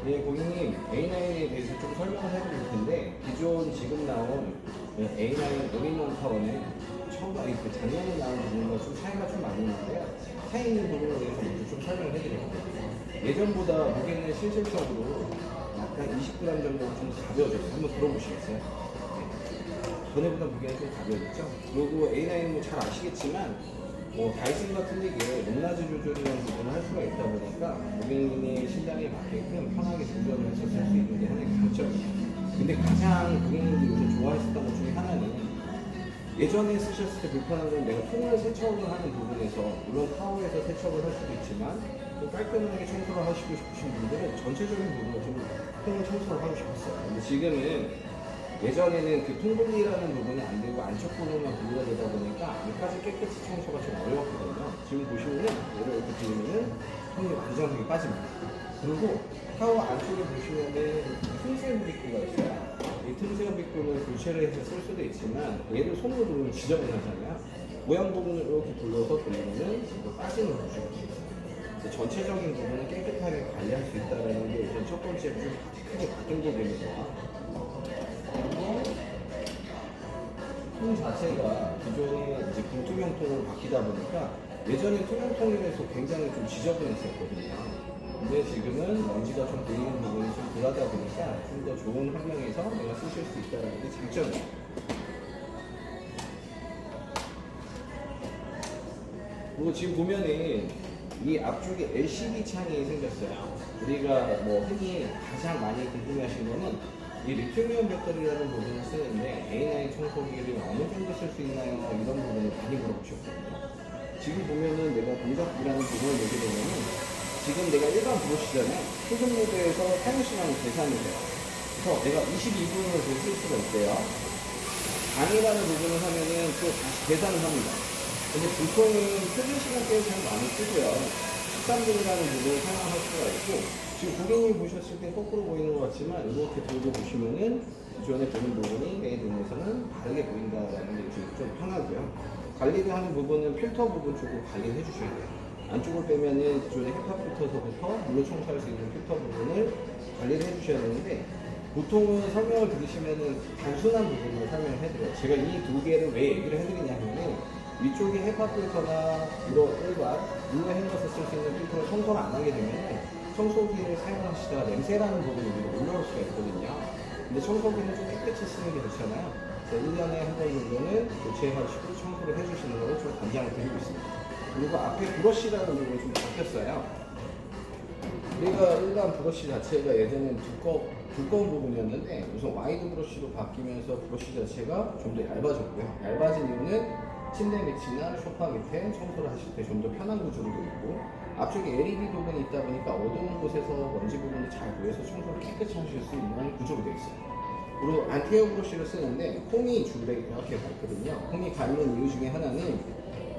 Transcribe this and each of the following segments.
예, 고객님 A9에 대해서 좀 설명을 해드릴 텐데 기존 지금 나온 A9 올인원 타워는 그 작년에 나온 부분과 좀 차이가 좀 많이 있는데요. 차이 있는 부분에 대해서 먼저 좀 설명을 해드릴게요. 예전보다 무게는 실질적으로 약간 20g 정도 좀 가벼워졌어요. 한번 들어보시겠어요? 네. 전에보다 무게가 좀 가벼워졌죠? 그리고 A9은 뭐 잘 아시겠지만 다이슨 같은 데게 높낮이 조절이라는 부분을 할 수가 있다 보니까 고객님의 신장에 맞게끔 편하게 조절해서 쓸 수 있는 게 하나의 장점이에요. 근데 가장 고객님들이 요즘 좋아했었던 것 중에 하나는 예전에 쓰셨을 때 불편한 건 내가 통을 세척을 하는 부분에서 물론 타워에서 세척을 할 수도 있지만 좀 깔끔하게 청소를 하시고 싶으신 분들은 전체적인 부분을 좀 통을 청소를 하고 싶었어요. 근데 지금은 예전에는 그 통분리라는 부분이 안 되고 안쪽 부분만 분리가 되다 보니까 안까지 깨끗이 청소가 좀 어려웠거든요. 지금 보시면은 얘를 이렇게 들으면은 통이 완전하게 빠집니다. 그리고 타워 안쪽에 보시면은 틈새 브리크가 있어요. 이 틈새 브리크는 교체를 해서 쓸 수도 있지만 얘를 손으로 누르면 지저분하잖아요. 모양 부분을 이렇게 돌려서 돌리면은 이거 빠지는 구조가 있어요. 전체적인 부분을 깨끗하게 관리할 수 있다는 게 우선 첫 번째 좀 크게 바뀐 부분이고요. 통 자체가 기존에 이제 불투명 통으로 바뀌다 보니까 예전에 투명 통이라서 굉장히 좀 지저분했었거든요. 근데 지금은 먼지가 좀 보이는 부분이 좀 덜하다 보니까 좀 더 좋은 환경에서 내가 쓰실 수 있다는 게 장점이에요. 그리고 지금 보면은 이 앞쪽에 LCD 창이 생겼어요. 우리가 뭐 흔히 가장 많이 궁금해하신 거는 이 리튬이온 배터리라는 부분을 쓰는데 A9 청소기를 어느 정도 쓸 수 있나요? 이런 부분을 많이 물어보셨거든요. 지금 보면은 내가 동작이라는 부분을 보게 되면은 지금 내가 일반 브러쉬잖아요. 소속 모드에서 사용 시간을 계산을 해요. 그래서 내가 22분을 쓸 수가 있대요. 강의라는 부분을 하면은 또 다시 계산을 합니다. 근데 보통은 표준 시간대에 잘 많이 쓰고요. 13분이라는 부분을 사용할 수가 있고 지금 고객님이 보셨을 때 거꾸로 보이는 것 같지만 이렇게 들고 보시면은 기존에 보는 부분이 내 눈에서는 다르게 보인다라는 게 좀 편하고요. 관리를 하는 부분은 필터 부분 쪽으로 관리를 해주셔야 돼요. 안쪽을 빼면은 기존의 헤파 필터서부터 물로 청소할 수 있는 필터 부분을 관리를 해주셔야 되는데 보통은 설명을 들으시면은 단순한 부분을 설명을 해드려요. 제가 이 두 개를 왜 얘기를 해드리냐면은 위쪽에 헤파 필터나 이런 일반 물로 헹궈서 쓸 수 있는 필터를 청소를 안 하게 되면은 청소기를 사용하시다가 냄새라는 부분이 위로 올라올 수가 있거든요. 근데 청소기는 좀 깨끗이 쓰는 게 좋잖아요. 그래서 1년에 한 번 정도는 교체하시고 청소를 해주시는 것을 좀 권장을 드리고 있습니다. 그리고 앞에 브러쉬라는 부분이 좀 바뀌었어요. 우리가 일반 브러쉬 자체가 예전엔 두꺼운 부분이었는데 우선 와이드 브러쉬로 바뀌면서 브러쉬 자체가 좀 더 얇아졌고요. 얇아진 이유는 침대 밑이나 소파 밑에 청소를 하실 때 좀 더 편한 구조로 되어 있고 앞쪽에 LED 부분이 있다 보니까 어두운 곳에서 먼지 부분이 잘 보여서 청소를 깨끗이 하실 수 있는 구조로 되어 있어요. 그리고 안티어 브러쉬를 쓰는데 홈이 줄에 이렇게 가 있거든요. 홈이 가 있는 이유 중에 하나는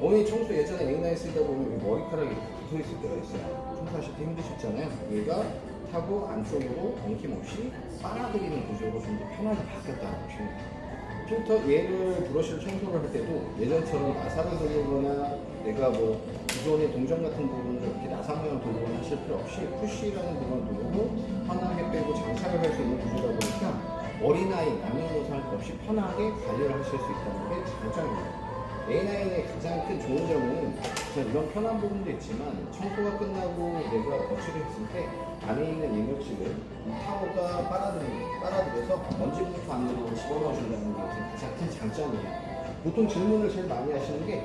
원래 청소 예전에 A9 쓰다 보면 머리카락이 이렇게 붙어 있을 때가 있어요. 청소하실 때 힘드셨잖아요. 얘가 타고 안쪽으로 엉킴없이 빨아들이는 구조로 좀 더 편하게 바뀌었다는 것입니다. 필터 얘를 브러쉬를 청소를 할 때도 예전처럼 나사를 돌리거나 내가 뭐 기존의 동전 같은 부분을 이렇게 나사 모양 돌리거나 하실 필요 없이 푸시라는 부분을 누르고 편하게 빼고 장착을 할 수 있는 구조다 보니까 어린아이 남녀노소 할 것 없이 편하게 관리를 하실 수 있다는 게 장점입니다. A9의 가장 큰 좋은 점은 이런 편한 부분도 있지만 청소가 끝나고 내가 거치를 했을 때 안에 있는 이물질을 이 타워가 빨아들여서 먼지부터 안으로 집어넣어준다는 게 가장 큰 장점이에요. 보통 질문을 제일 많이 하시는 게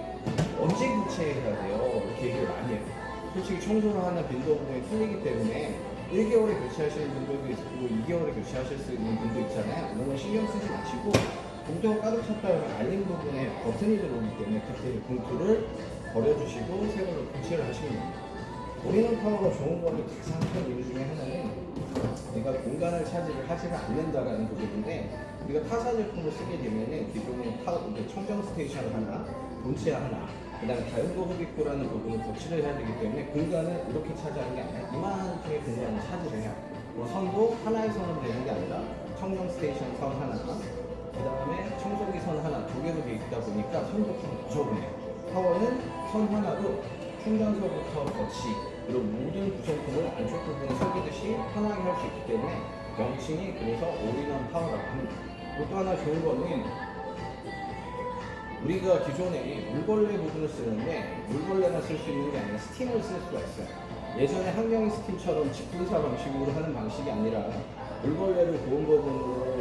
언제 교체해야 돼요? 이렇게 얘기를 많이 해요. 솔직히 청소를 하는 빈도 부분이 틀리기 때문에 1개월에 교체하시는 분들도 있고 2개월에 교체하실 수 있는 분도 있잖아요. 이런 건 신경 쓰지 마시고 봉투가 가득 찼다면 알림 부분에 버튼이 들어오기 때문에 그때 봉투를 버려주시고 새 걸로 교체를 하시면 됩니다. 올인원 타워가 좋은 거는 가장 큰 이유 중에 하나는 내가 공간을 차지를 하지가 않는다라는 부분인데 우리가 타사 제품을 쓰게 되면은 기존의 청정 스테이션 하나, 본체 하나, 그 다음에 다용도 흡입구라는 부분을 거치를 해야 되기 때문에 공간을 이렇게 차지하는 게 아니라 이만큼의 공간을 차지를 해요. 선도 하나의 선으로 되는 게 아니라 청정 스테이션 선 하나, 그 다음에 청소기 선 하나, 두 개로 되어 있다 보니까 선도 좀 부족해요. 타워는 선 하나로 충전소부터 거치 그리고 모든 구성품을 안쪽 부분에 새기듯이 편하게 할 사용할 수 있기 때문에 명칭이 그래서 올인원 파워라고 합니다. 또 하나 좋은 거는 우리가 기존에 물걸레 부분을 쓰는데 물걸레만 쓸 수 있는 게 아니라 스팀을 쓸 수가 있어요. 예전에 환경 스팀처럼 직분사 방식으로 하는 방식이 아니라 물걸레를 고온 부분으로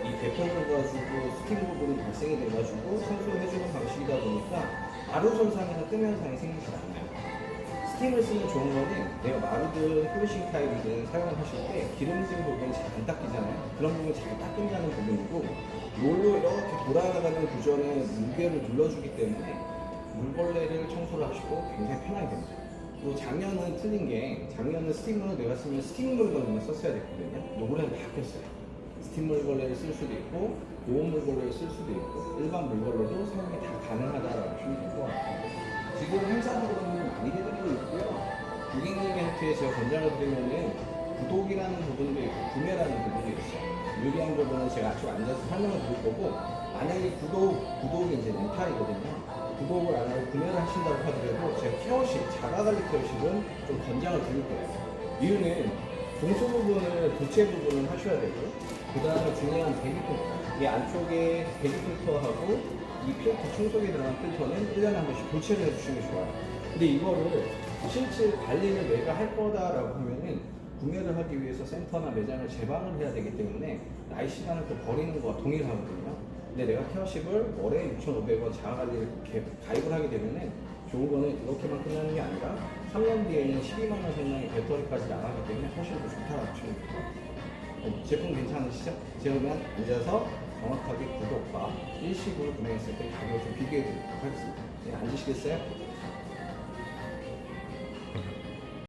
이 대표를 가지고 스팀 부분이 발생이 돼가지고 청소를 해주는 방식이다 보니까 마루 손상이나 뜨면 현상이 생기지 않아요. 스팀을 쓰면 좋은 거는 내가 마루든 폴리싱 타일이든 사용을 하실 때 기름진 부분이 잘 안 닦이잖아요. 그런 부분이 잘 닦인다는 부분이고 롤로 이렇게 돌아가는 구조는 무게를 눌러주기 때문에 물걸레를 청소를 하시고 굉장히 편하게 됩니다. 또 작년은 틀린 게 작년은 스팀으로 내가 쓰면 스팀 물걸레를 썼어야 됐거든요. 올해는 바뀌었어요. 스팀 물걸레를 쓸 수도 있고 고온 물걸레를 쓸 수도 있고 일반 물걸레도 사용이 다 가능하다라고 보시면 될 것 같아요. 지금 행사적으로는 많이 해드리고 있고요. 고객님한테 제가 권장을 드리면은 구독이라는 부분도 있고 구매라는 부분도 있어요. 유리한 부분은 제가 쭉 앉아서 설명을 드릴 거고 만약에 구독이 이제 렌탈이거든요. 구독을 안 하고 구매를 하신다고 하더라도 제가 케어식, 자가관리 케어식은 좀 권장을 드릴 거예요. 이유는 동소 부분을, 교체 부분을 하셔야 되고 그 다음에 중요한 배기 필터, 이 안쪽에 배기 필터하고 이 필터, 청소기에 들어간 필터는 1년에 한 번씩 교체를 해주시는 게 좋아요. 근데 이거를 실제 관리를 내가 할 거다라고 하면은 구매를 하기 위해서 센터나 매장을 재방을 해야 되기 때문에 나의 시간을 또 버리는 거와 동일하거든요. 근데 내가 케어십을 월에 6,500원 자가관리를 가입을 하게 되면은 좋은 거는 이렇게만 끝나는 게 아니라 3년 뒤에는 12만 원 상당의 배터리까지 나가기 때문에 훨씬 더 좋다고 보시면 됩니다. 제품 괜찮으시죠? 제가 그냥 앉아서 정확하게 구독과 일시불 구매했을 때 가격을 좀 비교해 드리도록 하겠습니다. 네, 앉으시겠어요?